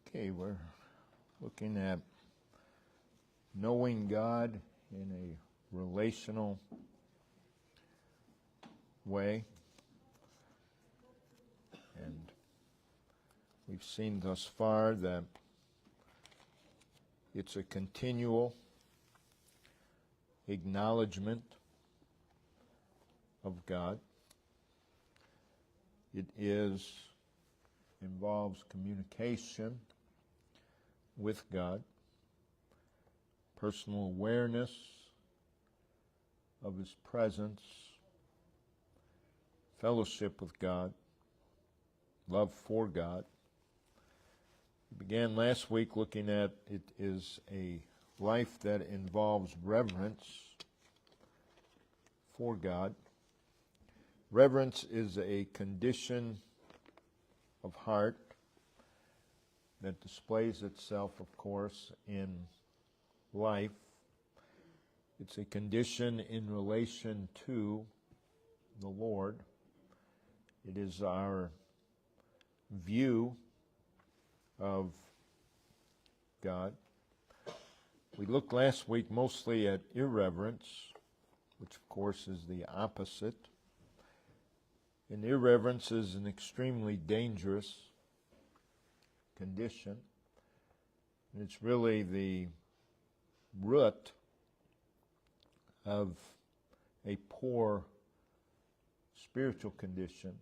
Okay, we're looking at knowing God in a relational way. And we've seen thus far that it's a continual acknowledgement of God. It involves communication with God, personal awareness of His presence, fellowship with God, love for God. We began last week looking at it is a life that involves reverence for God. Reverence is a condition of heart that displays itself, of course, in life. It's a condition in relation to the Lord. It is our view of God. We looked last week mostly at irreverence, which of course is the opposite. And irreverence is an extremely dangerous condition. And it's really the root of a poor spiritual condition.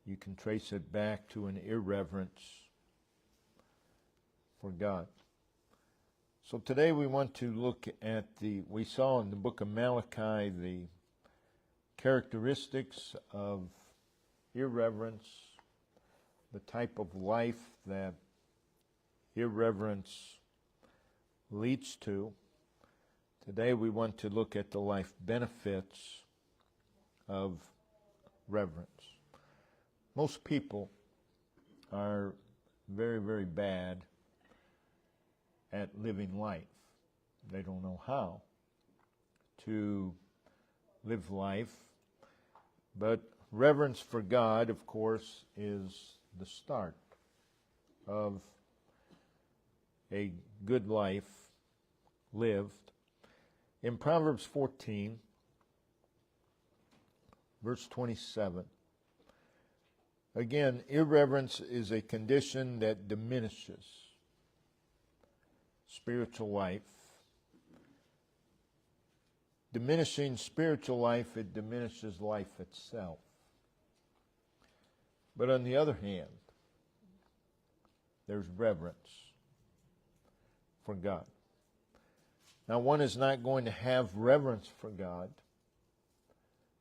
You can trace it back to an irreverence for God. So today we want to look at we saw in the book of Malachi the characteristics of irreverence, the type of life that irreverence leads to. Today we want to look at the life benefits of reverence. Most people are very, very bad at living life. They don't know how to live life. But reverence for God, of course, is the start of a good life lived. In Proverbs 14, verse 27, again, irreverence is a condition that diminishes spiritual life. Diminishing spiritual life, it diminishes life itself. But on the other hand, there's reverence for God. Now, one is not going to have reverence for God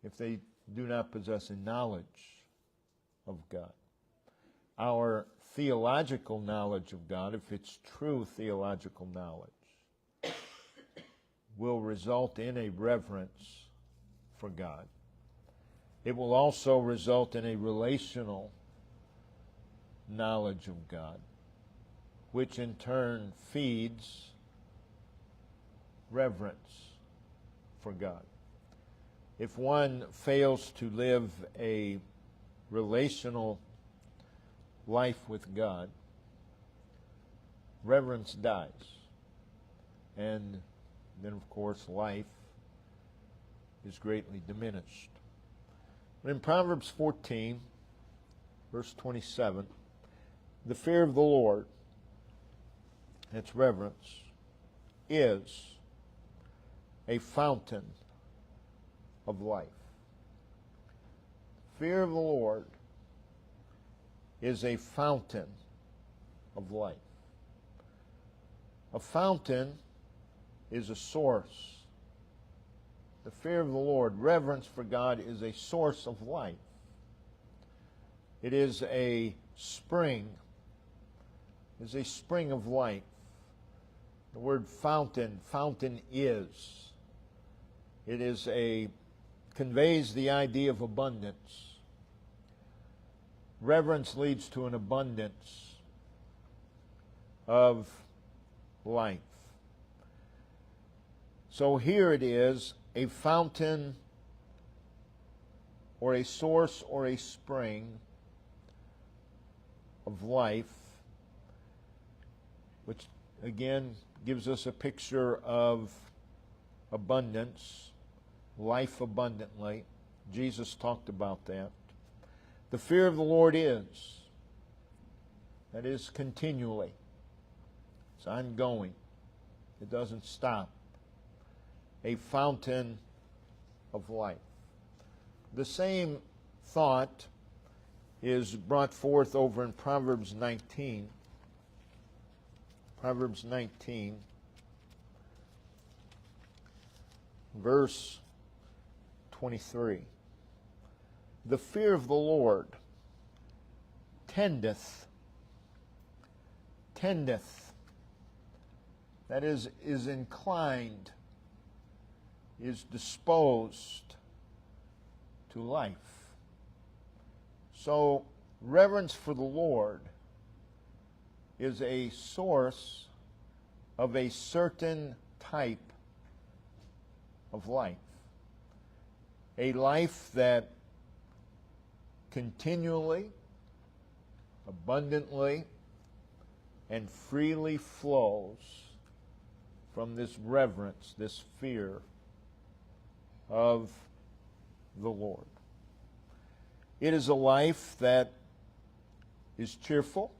if they do not possess a knowledge of God. Our theological knowledge of God, if it's true theological knowledge, will result in a reverence for God. It will also result in a relational knowledge of God, which in turn feeds reverence for God. If one fails to live a relational life with God, reverence dies. And then, of course, life is greatly diminished. But in Proverbs 14, verse 27, the fear of the Lord, that's reverence, is a fountain of life. Fear of the Lord is a fountain of life. A fountain is a source. The fear of the Lord, reverence for God, is a source of life. It is a spring. It is a spring of life. The word fountain, fountain is. It is conveys the idea of abundance. Reverence leads to an abundance of life. So here it is, a fountain or a source or a spring of life which again gives us a picture of abundance, life abundantly. Jesus talked about that. The fear of the Lord that is continually. It's ongoing. It doesn't stop. A fountain of life. The same thought is brought forth over in Proverbs 19. Proverbs 19, verse 23. The fear of the Lord tendeth, that is inclined, is disposed to life. So, reverence for the Lord is a source of a certain type of life. A life that continually, abundantly, and freely flows from this reverence, this fear of the Lord. It is a life that is cheerful.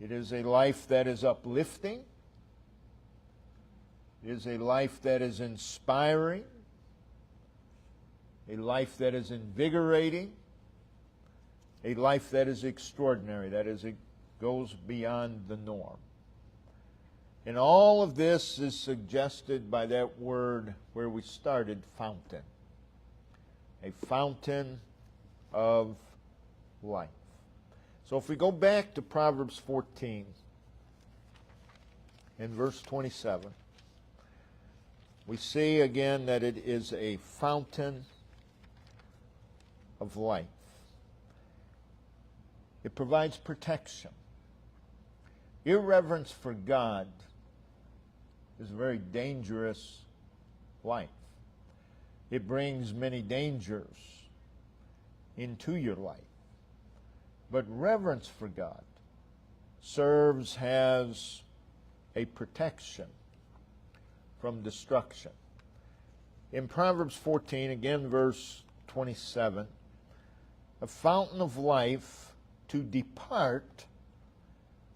It is a life that is uplifting. It is a life that is inspiring. A life that is invigorating. A life that is extraordinary. That is, it goes beyond the norm. And all of this is suggested by that word where we started, fountain. A fountain of life. So if we go back to Proverbs 14 in verse 27, we see again that it is a fountain of life. It provides protection. Irreverence for God is a very dangerous life. It brings many dangers into your life. But reverence for God serves as a protection from destruction. In Proverbs 14, again verse 27, a fountain of life to depart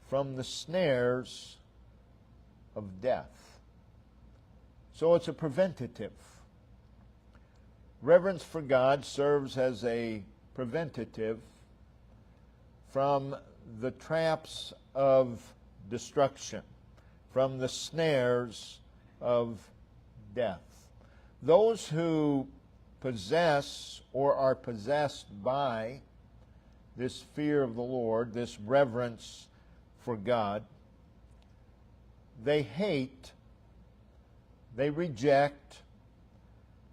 from the snares of death. So it's a preventative. Reverence for God serves as a preventative from the traps of destruction, from the snares of death. Those who possess or are possessed by this fear of the Lord, this reverence for God, they hate, they reject,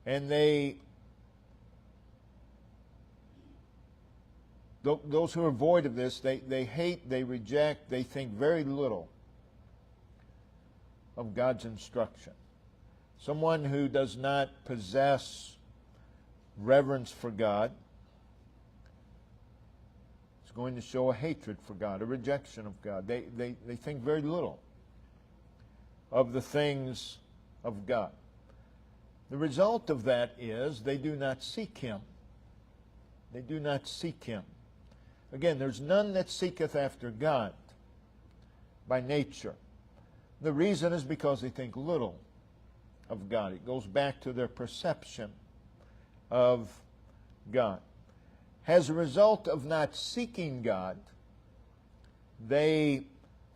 and those who are void of this, they hate, they reject, they think very little of God's instruction. Someone who does not possess reverence for God is going to show a hatred for God, a rejection of God. They think very little of the things of God. The result of that is they do not seek Him. They do not seek Him. Again, there's none that seeketh after God by nature. The reason is because they think little of God. It goes back to their perception of God. As a result of not seeking God, they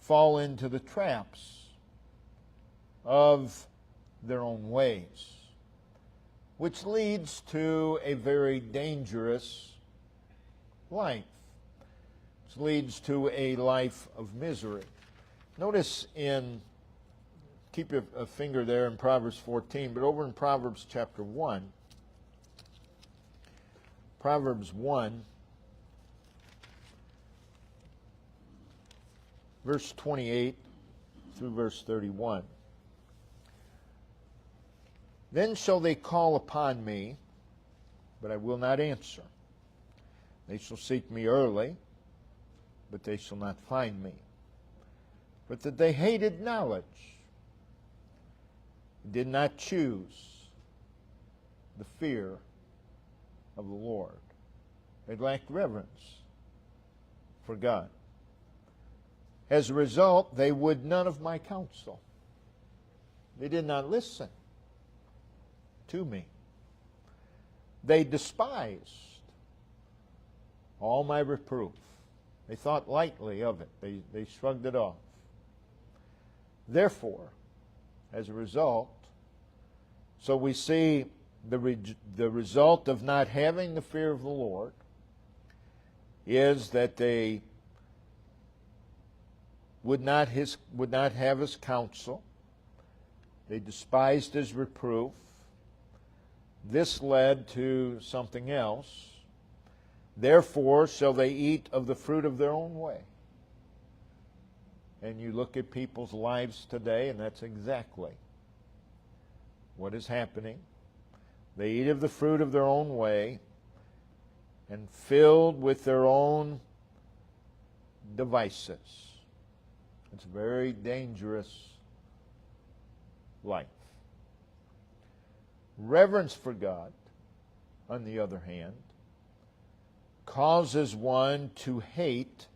fall into the traps of their own ways, which leads to a very dangerous life. Which leads to a life of misery. Notice keep a finger there in Proverbs 14, but over in Proverbs chapter 1, Proverbs 1, verse 28 through verse 31. Then shall they call upon me, but I will not answer. They shall seek me early, but they shall not find me. but that they hated knowledge, did not choose the fear of the Lord. They lacked reverence for God. As a result, they would none of my counsel. They did not listen to me. They despised all my reproof. They thought lightly of it. They shrugged it off. Therefore, as a result, so we see the result of not having the fear of the Lord is that they would not have His counsel. They despised His reproof. This led to something else. Therefore shall they eat of the fruit of their own way. And you look at people's lives today, and that's exactly what is happening. They eat of the fruit of their own way, and filled with their own devices. It's a very dangerous life. Reverence for God, on the other hand, causes one to hate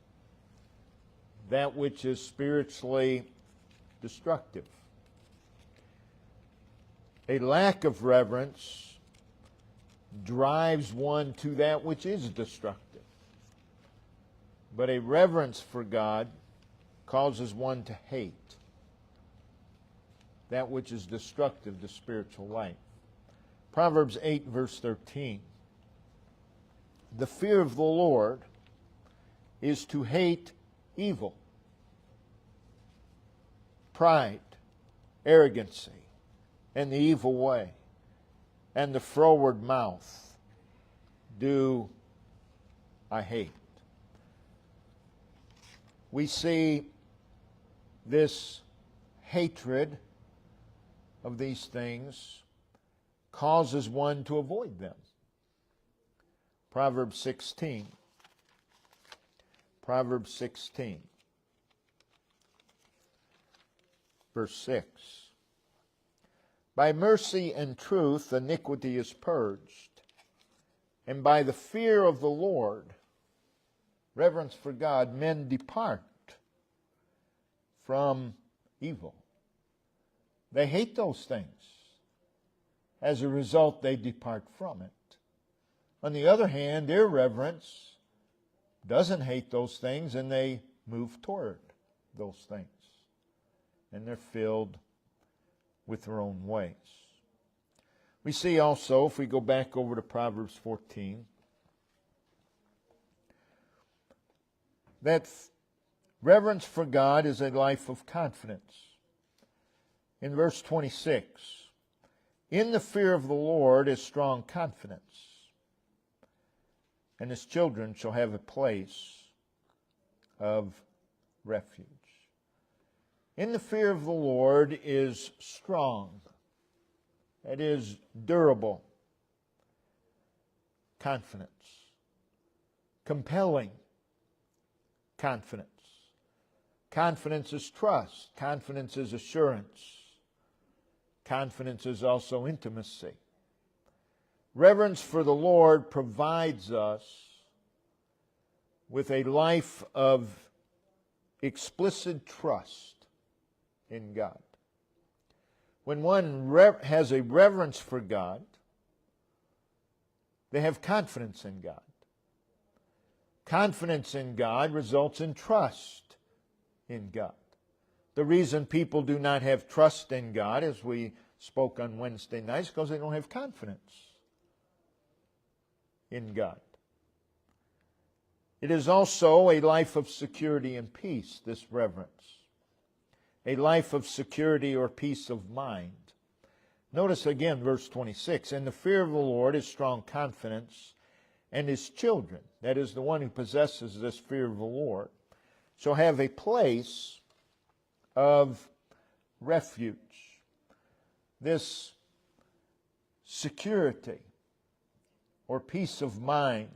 that which is spiritually destructive. A lack of reverence drives one to that which is destructive. But a reverence for God causes one to hate that which is destructive to spiritual life. Proverbs 8, verse 13. The fear of the Lord is to hate evil, pride, arrogancy, and the evil way, and the froward mouth do I hate. We see this hatred of these things causes one to avoid them. Proverbs 16. Proverbs 16, verse 6. By mercy and truth iniquity is purged, and by the fear of the Lord, reverence for God, men depart from evil. They hate those things. As a result, they depart from it. On the other hand, irreverence doesn't hate those things, and they move toward those things. And they're filled with their own ways. We see also, if we go back over to Proverbs 14, that reverence for God is a life of confidence. In verse 26, in the fear of the Lord is strong confidence, and His children shall have a place of refuge. In the fear of the Lord is strong, that is durable, confidence, compelling confidence. Confidence is trust. Confidence is assurance. Confidence is also intimacy. Reverence for the Lord provides us with a life of explicit trust in God. When one has a reverence for God, they have confidence in God. Confidence in God results in trust in God. The reason people do not have trust in God, as we spoke on Wednesday nights, because they don't have confidence in God. It is also a life of security and peace, this reverence. A life of security or peace of mind. Notice again verse 26, and the fear of the Lord is strong confidence, and His children, that is the one who possesses this fear of the Lord, shall have a place of refuge. This security or peace of mind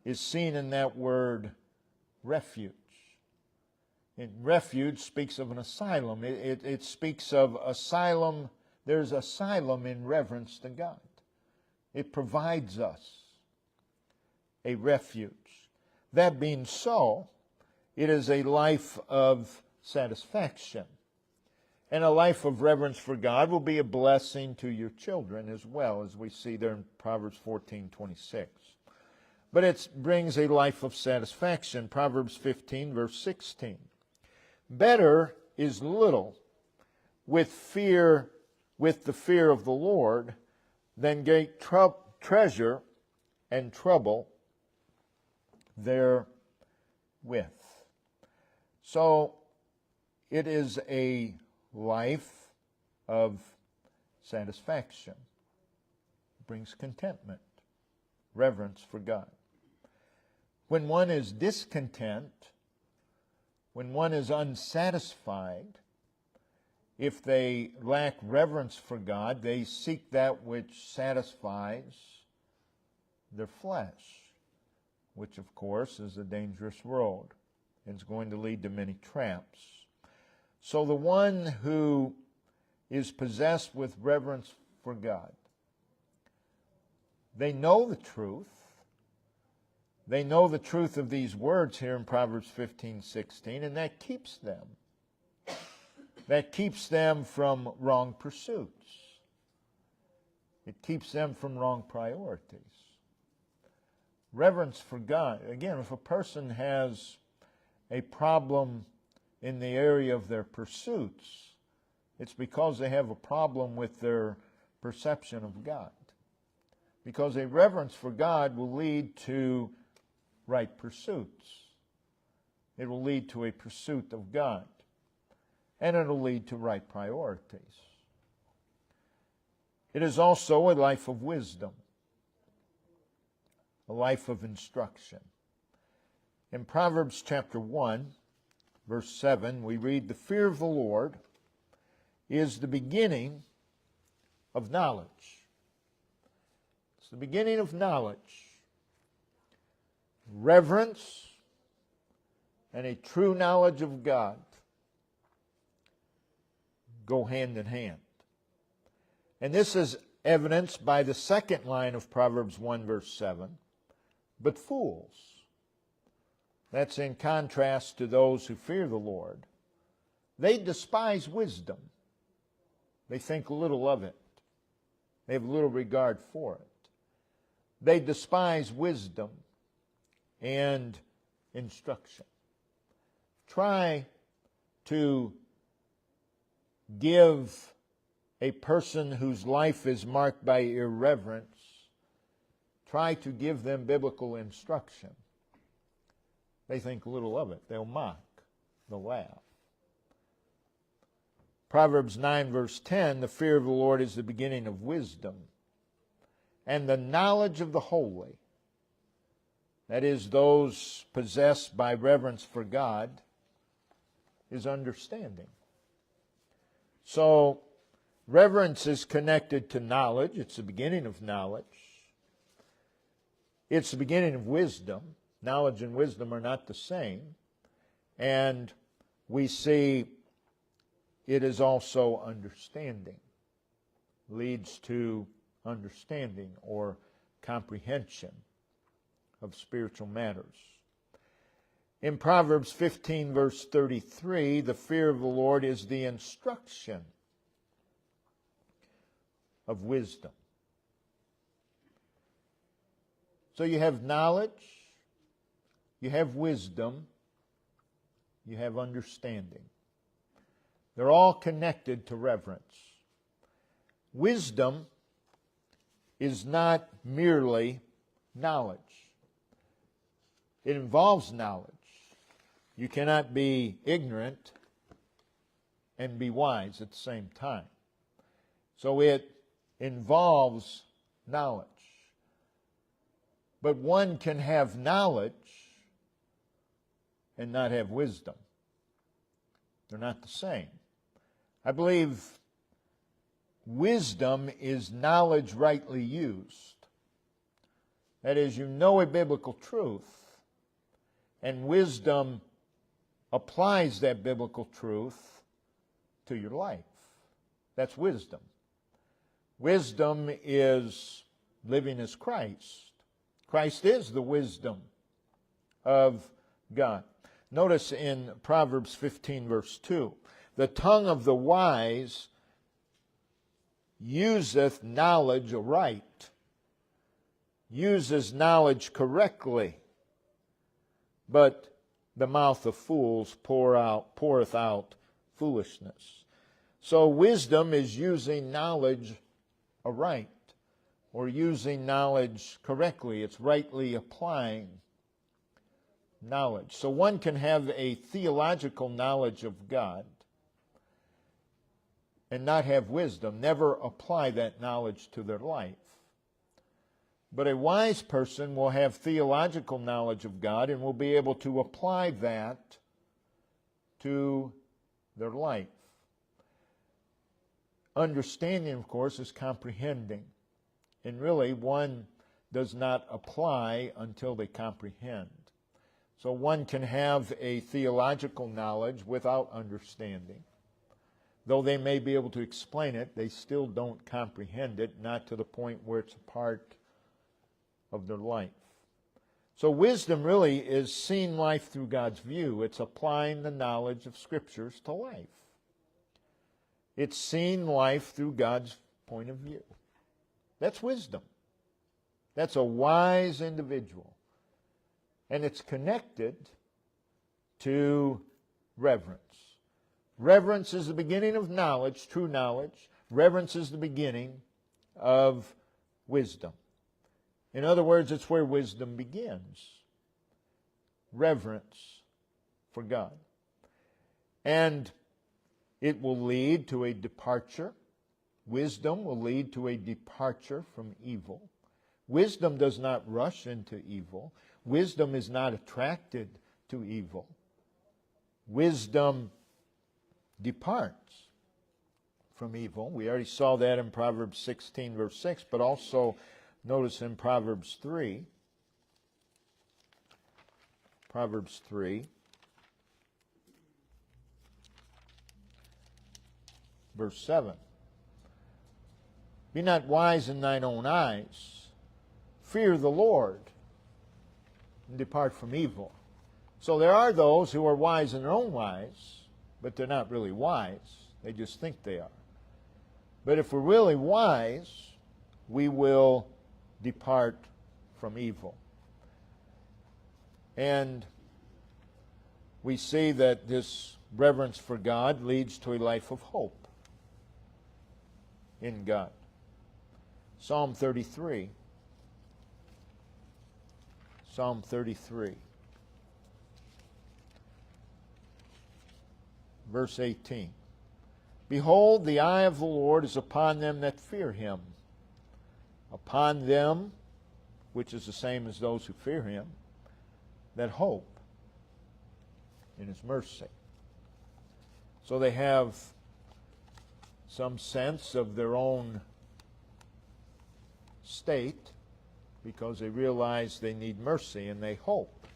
is seen in that word refuge. Refuge speaks of an asylum. It speaks of asylum. There's asylum in reverence to God. It provides us a refuge. That being so, it is a life of satisfaction. And a life of reverence for God will be a blessing to your children as well, as we see there in Proverbs 14:26. But it brings a life of satisfaction. Proverbs 15, verse 16. Better is little with the fear of the Lord than great treasure and trouble therewith. So it is a life of satisfaction. It brings contentment, reverence for God. When one is discontent, when one is unsatisfied, if they lack reverence for God, they seek that which satisfies their flesh, which of course is a dangerous road and is going to lead to many traps. So the one who is possessed with reverence for God, they know the truth. They know the truth of these words here in Proverbs 15:16, and that keeps them. That keeps them from wrong pursuits. It keeps them from wrong priorities. Reverence for God. Again, if a person has a problem in the area of their pursuits, it's because they have a problem with their perception of God. Because a reverence for God will lead to right pursuits. It will lead to a pursuit of God. And it will lead to right priorities. It is also a life of wisdom, a life of instruction. In Proverbs chapter 1, verse 7, we read, "The fear of the Lord is the beginning of knowledge." It's the beginning of knowledge. Reverence and a true knowledge of God go hand in hand. And this is evidenced by the second line of Proverbs 1, verse 7, "But fools," that's in contrast to those who fear the Lord, "they despise wisdom." They think little of it. They have little regard for it. They despise wisdom and instruction. Try to give a person whose life is marked by irreverence, try to give them biblical instruction. They think little of it. They'll mock. They'll laugh. Proverbs 9, verse 10, "The fear of the Lord is the beginning of wisdom, and the knowledge of the holy," that is, those possessed by reverence for God, "is understanding." So, reverence is connected to knowledge. It's the beginning of knowledge. It's the beginning of wisdom. Knowledge and wisdom are not the same. And we see it is also understanding. Leads to understanding or comprehension of spiritual matters. In Proverbs 15, verse 33, "The fear of the Lord is the instruction of wisdom." So you have knowledge, you have wisdom, you have understanding. They're all connected to reverence. Wisdom is not merely knowledge. It involves knowledge. You cannot be ignorant and be wise at the same time. So it involves knowledge. But one can have knowledge and not have wisdom. They're not the same. I believe wisdom is knowledge rightly used. That is, you know a biblical truth, and wisdom applies that biblical truth to your life. That's wisdom. Wisdom is living as Christ. Christ is the wisdom of God. Notice in Proverbs 15, verse 2, the tongue of the wise useth knowledge aright, uses knowledge correctly, but the mouth of fools poureth out foolishness. So wisdom is using knowledge aright, or using knowledge correctly. It's rightly applying knowledge. So one can have a theological knowledge of God and not have wisdom, never apply that knowledge to their life. But a wise person will have theological knowledge of God and will be able to apply that to their life. Understanding, of course, is comprehending. And really, one does not apply until they comprehend. So one can have a theological knowledge without understanding. Though they may be able to explain it, they still don't comprehend it, not to the point where it's a part of their life. So wisdom really is seeing life through God's view. It's applying the knowledge of Scriptures to life. It's seeing life through God's point of view. That's wisdom. That's a wise individual. And it's connected to reverence. Reverence is the beginning of knowledge, true knowledge. Reverence is the beginning of wisdom. In other words, it's where wisdom begins. Reverence for God. And it will lead to a departure. Wisdom will lead to a departure from evil. Wisdom does not rush into evil. Wisdom is not attracted to evil. Wisdom departs from evil. We already saw that in Proverbs 16, verse 6, but also notice in Proverbs 3. Proverbs 3, verse 7. Be not wise in thine own eyes. Fear the Lord and depart from evil. So there are those who are wise in their own eyes, but they're not really wise. They just think they are. But if we're really wise, we will depart from evil. And we see that this reverence for God leads to a life of hope in God. Psalm 33. Psalm 33. Verse 18. Behold, the eye of the Lord is upon them that fear him, upon them, which is the same as those who fear him, that hope in his mercy. So they have some sense of their own state because they realize they need mercy and they hope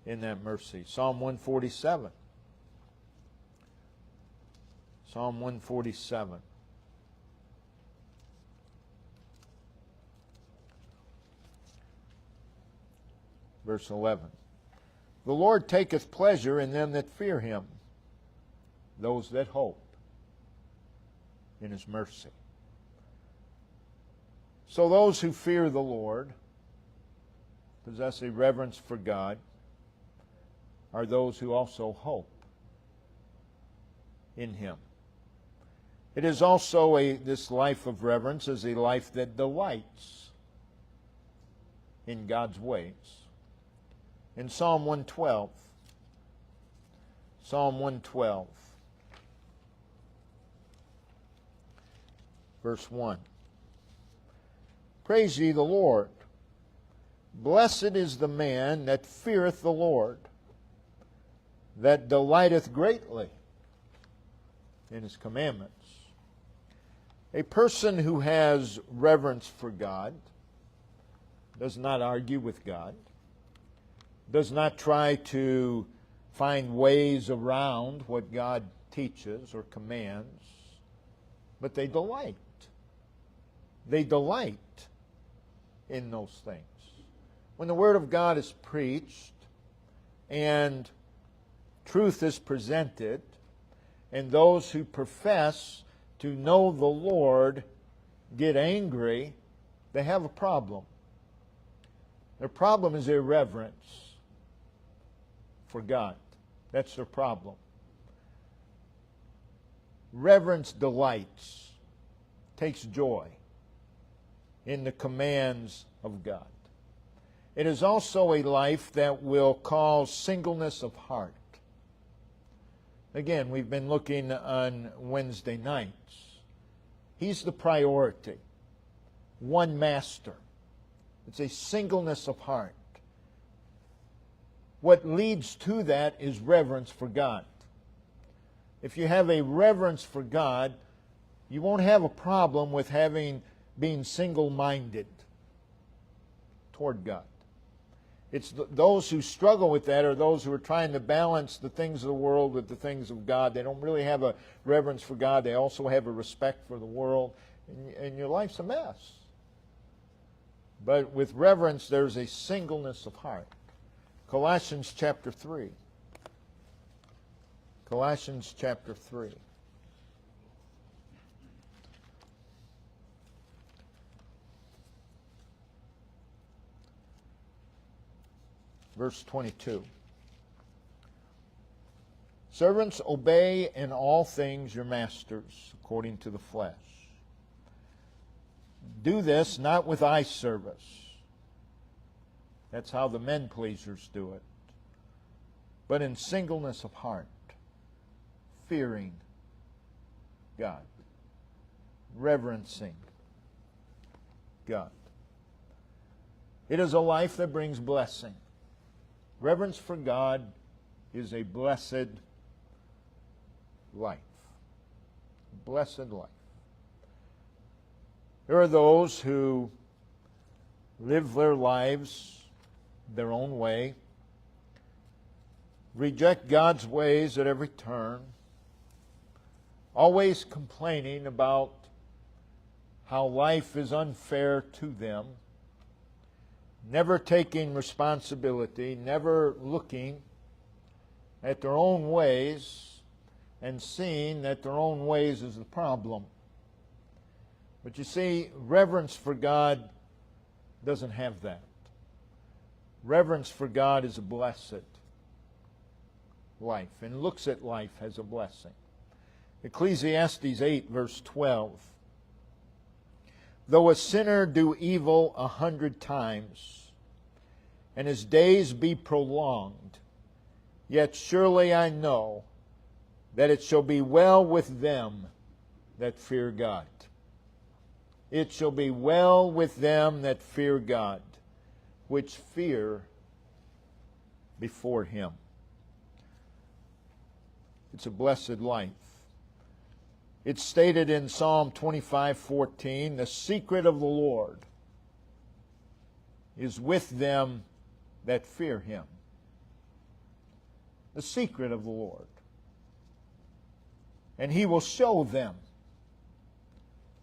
in that mercy. Psalm 147. Psalm 147. Verse 11. The Lord taketh pleasure in them that fear him, those that hope in his mercy. So those who fear the Lord, possess a reverence for God, are those who also hope in him. It is also this life of reverence is a life that delights in God's ways. In Psalm 112, Psalm 112, verse 1. Praise ye the Lord. Blessed is the man that feareth the Lord, that delighteth greatly in his commandments. A person who has reverence for God does not argue with God, does not try to find ways around what God teaches or commands, but they delight. They delight in those things. When the Word of God is preached and truth is presented, and those who profess to know the Lord get angry, they have a problem. Their problem is irreverence for God. That's their problem. Reverence delights, takes joy in the commands of God. It is also a life that will cause singleness of heart. Again, we've been looking on Wednesday nights. He's the priority. One master. It's a singleness of heart. What leads to that is reverence for God. If you have a reverence for God, you won't have a problem with being single-minded toward God. It's those who struggle with that are those who are trying to balance the things of the world with the things of God. They don't really have a reverence for God. They also have a respect for the world. And your life's a mess. But with reverence, there's a singleness of heart. Colossians chapter 3. Colossians chapter 3. Verse 22. Servants, obey in all things your masters according to the flesh. Do this not with eye service. That's how the men pleasers do it. But in singleness of heart, fearing God, reverencing God. It is a life that brings blessing. Reverence for God is a blessed life. Blessed life. There are those who live their lives their own way, reject God's ways at every turn, always complaining about how life is unfair to them, never taking responsibility, never looking at their own ways and seeing that their own ways is the problem. But you see, reverence for God doesn't have that. Reverence for God is a blessed life and looks at life as a blessing. Ecclesiastes 8, verse 12. Though a sinner do evil 100 times, and his days be prolonged, yet surely I know that it shall be well with them that fear God. It shall be well with them that fear God, which fear before Him. It's a blessed life. It's stated in Psalm 25:14, the secret of the Lord is with them that fear Him. The secret of the Lord. And He will show them.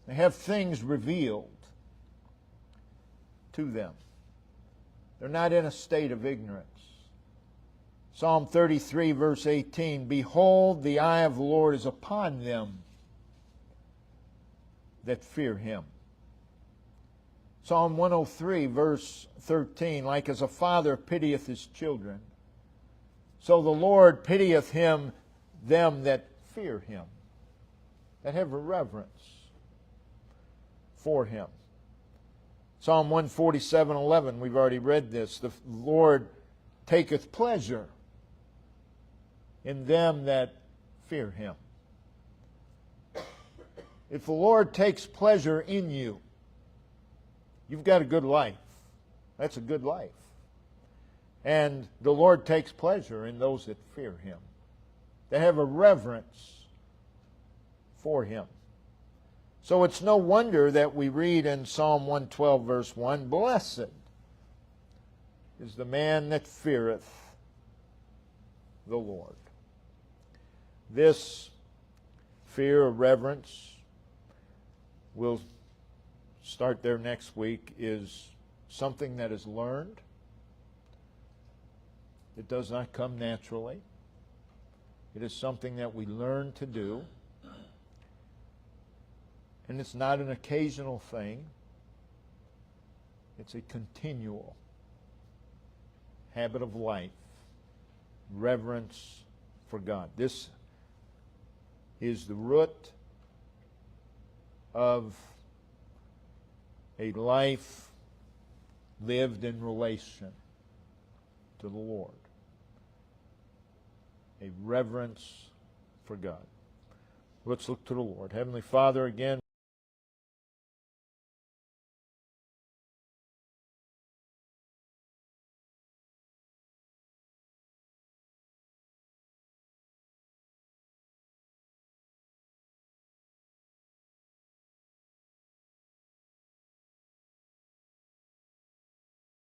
They have things revealed to them. They're not in a state of ignorance. Psalm 33, verse 18, behold, the eye of the Lord is upon them that fear Him. Psalm 103, verse 13, like as a father pitieth his children, so the Lord pitieth them that fear Him, that have a reverence for Him. Psalm 147:11, we've already read this. The Lord taketh pleasure in them that fear Him. If the Lord takes pleasure in you, you've got a good life. That's a good life. And the Lord takes pleasure in those that fear Him. They have a reverence for Him. So it's no wonder that we read in Psalm 112, verse 1, blessed is the man that feareth the Lord. This fear or reverence, we'll start there next week, is something that is learned. It does not come naturally. It is something that we learn to do. And it's not an occasional thing. It's a continual habit of life. Reverence for God. This is the root of a life lived in relation to the Lord. A reverence for God. Let's look to the Lord. Heavenly Father, again,